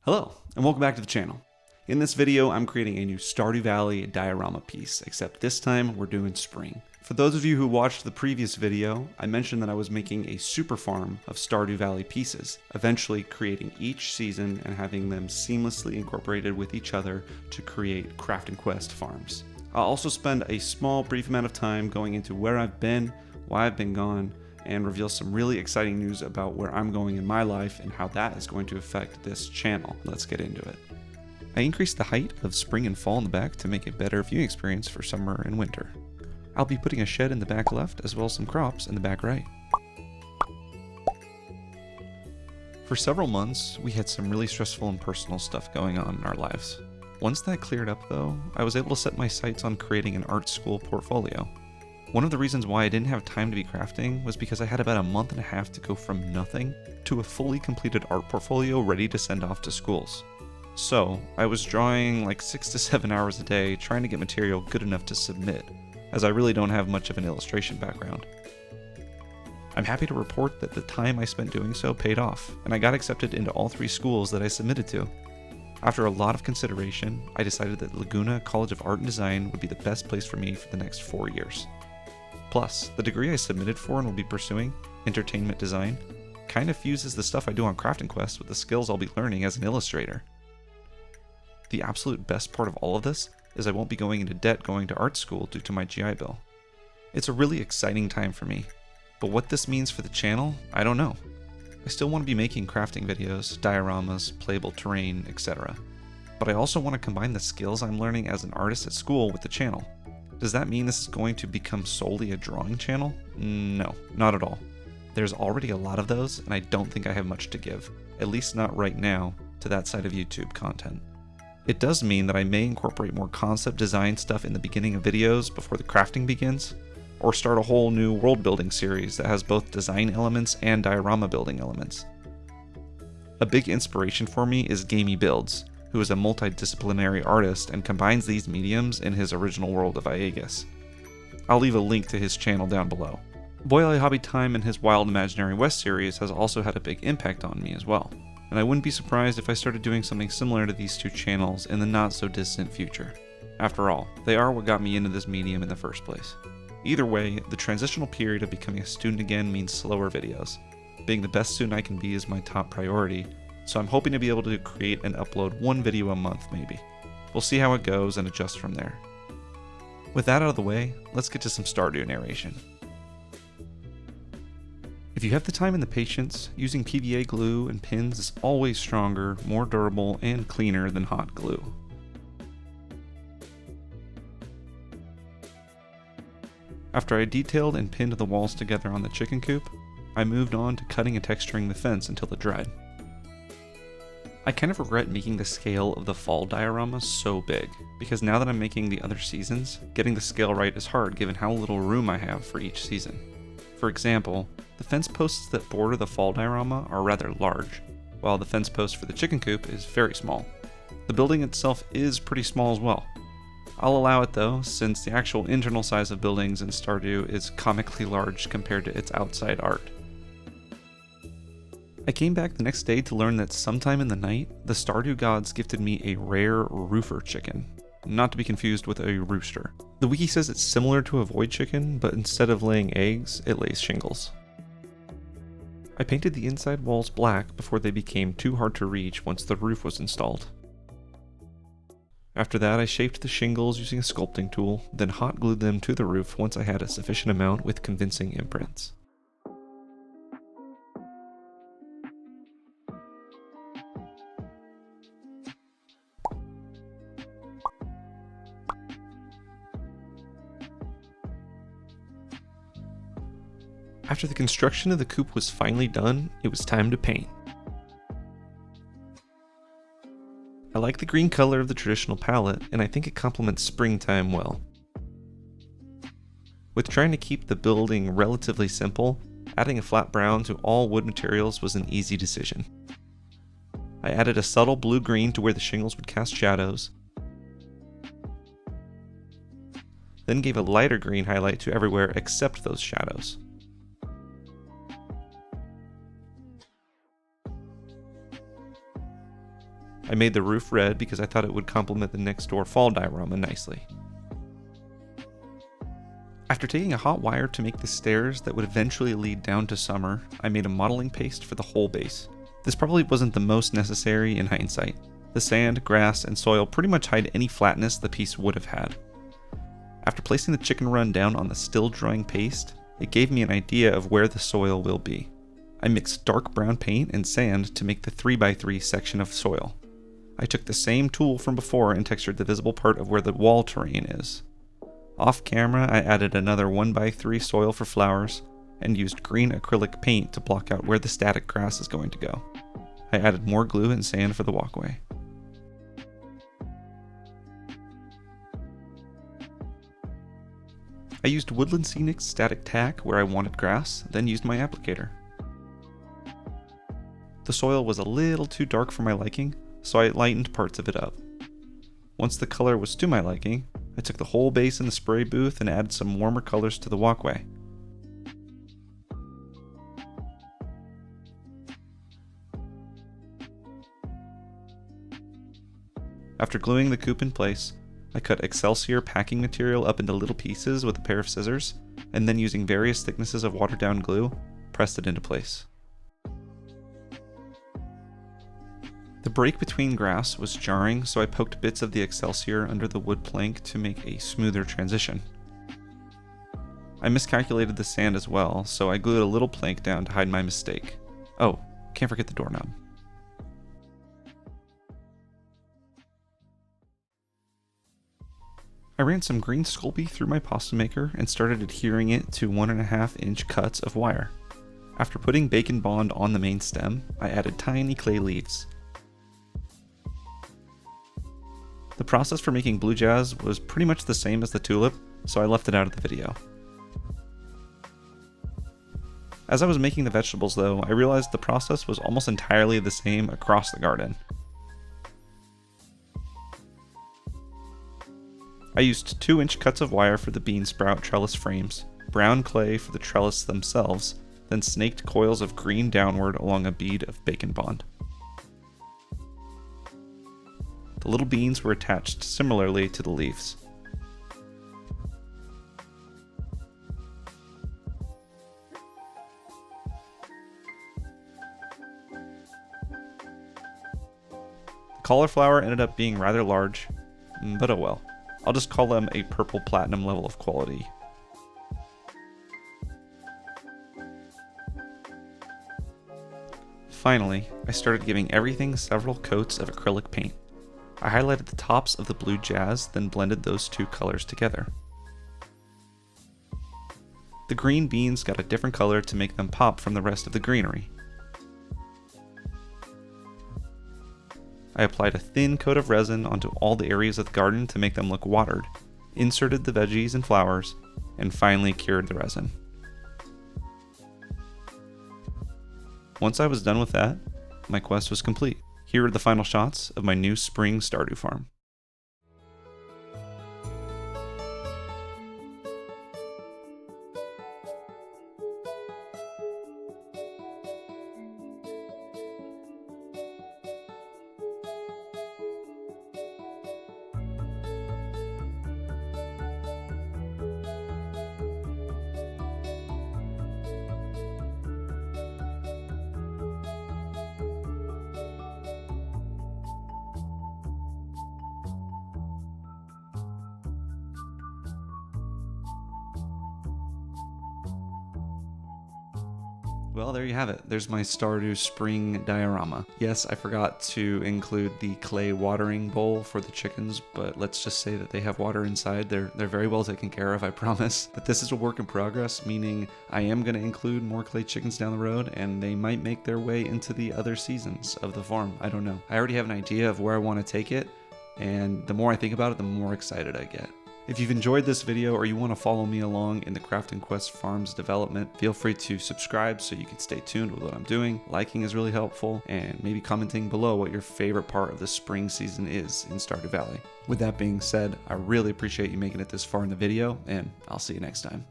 Hello, and welcome back to the channel. In this video, I'm creating a new Stardew Valley diorama piece, except this time we're doing spring. For those of you who watched the previous video, I mentioned that I was making a super farm of Stardew Valley pieces, eventually creating each season and having them seamlessly incorporated with each other to create crafting quest farms. I'll also spend a small brief amount of time going into where I've been, why I've been gone, and reveal some really exciting news about where I'm going in my life and how that is going to affect this channel. Let's get into it. I increased the height of spring and fall in the back to make a better viewing experience for summer and winter. I'll be putting a shed in the back left as well as some crops in the back right. For several months, we had some really stressful and personal stuff going on in our lives. Once that cleared up though, I was able to set my sights on creating an art school portfolio. One of the reasons why I didn't have time to be crafting was because I had about a month and a half to go from nothing to a fully completed art portfolio ready to send off to schools. So, I was drawing like 6 to 7 hours a day trying to get material good enough to submit, as I really don't have much of an illustration background. I'm happy to report that the time I spent doing so paid off, and I got accepted into all 3 schools that I submitted to. After a lot of consideration, I decided that Laguna College of Art and Design would be the best place for me for the next 4 years. Plus, the degree I submitted for and will be pursuing, entertainment design, kind of fuses the stuff I do on Crafting Quest with the skills I'll be learning as an illustrator. The absolute best part of all of this is I won't be going into debt going to art school due to my GI Bill. It's a really exciting time for me, but what this means for the channel, I don't know. I still want to be making crafting videos, dioramas, playable terrain, etc. But I also want to combine the skills I'm learning as an artist at school with the channel. Does that mean this is going to become solely a drawing channel? No, not at all. There's already a lot of those, and I don't think I have much to give, at least not right now, to that side of YouTube content. It does mean that I may incorporate more concept design stuff in the beginning of videos before the crafting begins, or start a whole new world building series that has both design elements and diorama building elements. A big inspiration for me is Gamey Builds, who is a multidisciplinary artist and combines these mediums in his original world of Aegis. I'll leave a link to his channel down below. Boylei Hobby Time and his Wild Imaginary West series has also had a big impact on me as well, and I wouldn't be surprised if I started doing something similar to these 2 channels in the not so distant future. After all, they are what got me into this medium in the first place. Either way, the transitional period of becoming a student again means slower videos. Being the best student I can be is my top priority, so I'm hoping to be able to create and upload 1 video a month maybe. We'll see how it goes and adjust from there. With that out of the way, let's get to some Stardew narration. If you have the time and the patience, using PVA glue and pins is always stronger, more durable, and cleaner than hot glue. After I detailed and pinned the walls together on the chicken coop, I moved on to cutting and texturing the fence until it dried. I kind of regret making the scale of the fall diorama so big, because now that I'm making the other seasons, getting the scale right is hard given how little room I have for each season. For example, the fence posts that border the fall diorama are rather large, while the fence post for the chicken coop is very small. The building itself is pretty small as well. I'll allow it though, since the actual internal size of buildings in Stardew is comically large compared to its outside art. I came back the next day to learn that sometime in the night, the Stardew gods gifted me a rare roofer chicken, not to be confused with a rooster. The wiki says it's similar to a void chicken, but instead of laying eggs, it lays shingles. I painted the inside walls black before they became too hard to reach once the roof was installed. After that, I shaped the shingles using a sculpting tool, then hot glued them to the roof once I had a sufficient amount with convincing imprints. After the construction of the coop was finally done, it was time to paint. I like the green color of the traditional palette, and I think it complements springtime well. With trying to keep the building relatively simple, adding a flat brown to all wood materials was an easy decision. I added a subtle blue-green to where the shingles would cast shadows, then gave a lighter green highlight to everywhere except those shadows. I made the roof red because I thought it would complement the next door fall diorama nicely. After taking a hot wire to make the stairs that would eventually lead down to summer, I made a modeling paste for the whole base. This probably wasn't the most necessary in hindsight. The sand, grass, and soil pretty much hide any flatness the piece would have had. After placing the chicken run down on the still drying paste, it gave me an idea of where the soil will be. I mixed dark brown paint and sand to make the 3x3 section of soil. I took the same tool from before and textured the visible part of where the wall terrain is. Off camera, I added another 1x3 soil for flowers and used green acrylic paint to block out where the static grass is going to go. I added more glue and sand for the walkway. I used Woodland Scenic's static tack where I wanted grass, then used my applicator. The soil was a little too dark for my liking, so I lightened parts of it up. Once the color was to my liking, I took the whole base in the spray booth and added some warmer colors to the walkway. After gluing the coop in place, I cut Excelsior packing material up into little pieces with a pair of scissors, and then using various thicknesses of watered down glue, pressed it into place. The break between grass was jarring, so I poked bits of the Excelsior under the wood plank to make a smoother transition. I miscalculated the sand as well, so I glued a little plank down to hide my mistake. Oh, can't forget the doorknob. I ran some green Sculpey through my pasta maker and started adhering it to 1.5-inch cuts of wire. After putting bacon bond on the main stem, I added tiny clay leaves. The process for making blue jazz was pretty much the same as the tulip, so I left it out of the video. As I was making the vegetables though, I realized the process was almost entirely the same across the garden. I used 2-inch cuts of wire for the bean sprout trellis frames, brown clay for the trellis themselves, then snaked coils of green downward along a bead of bacon bond. The little beans were attached similarly to the leaves. The cauliflower ended up being rather large, but oh well. I'll just call them a purple platinum level of quality. Finally, I started giving everything several coats of acrylic paint. I highlighted the tops of the blue jazz, then blended those two colors together. The green beans got a different color to make them pop from the rest of the greenery. I applied a thin coat of resin onto all the areas of the garden to make them look watered, inserted the veggies and flowers, and finally cured the resin. Once I was done with that, my quest was complete. Here are the final shots of my new spring Stardew farm. Well, there you have it. There's my Stardew spring diorama. Yes, I forgot to include the clay watering bowl for the chickens, but let's just say that they have water inside. They're very well taken care of, I promise. But this is a work in progress, meaning I am going to include more clay chickens down the road, and they might make their way into the other seasons of the farm. I don't know. I already have an idea of where I want to take it, and the more I think about it, the more excited I get. If you've enjoyed this video or you want to follow me along in the Crafting Quest Farms development, feel free to subscribe so you can stay tuned with what I'm doing. Liking is really helpful, and maybe commenting below what your favorite part of the spring season is in Stardew Valley. With that being said, I really appreciate you making it this far in the video, and I'll see you next time.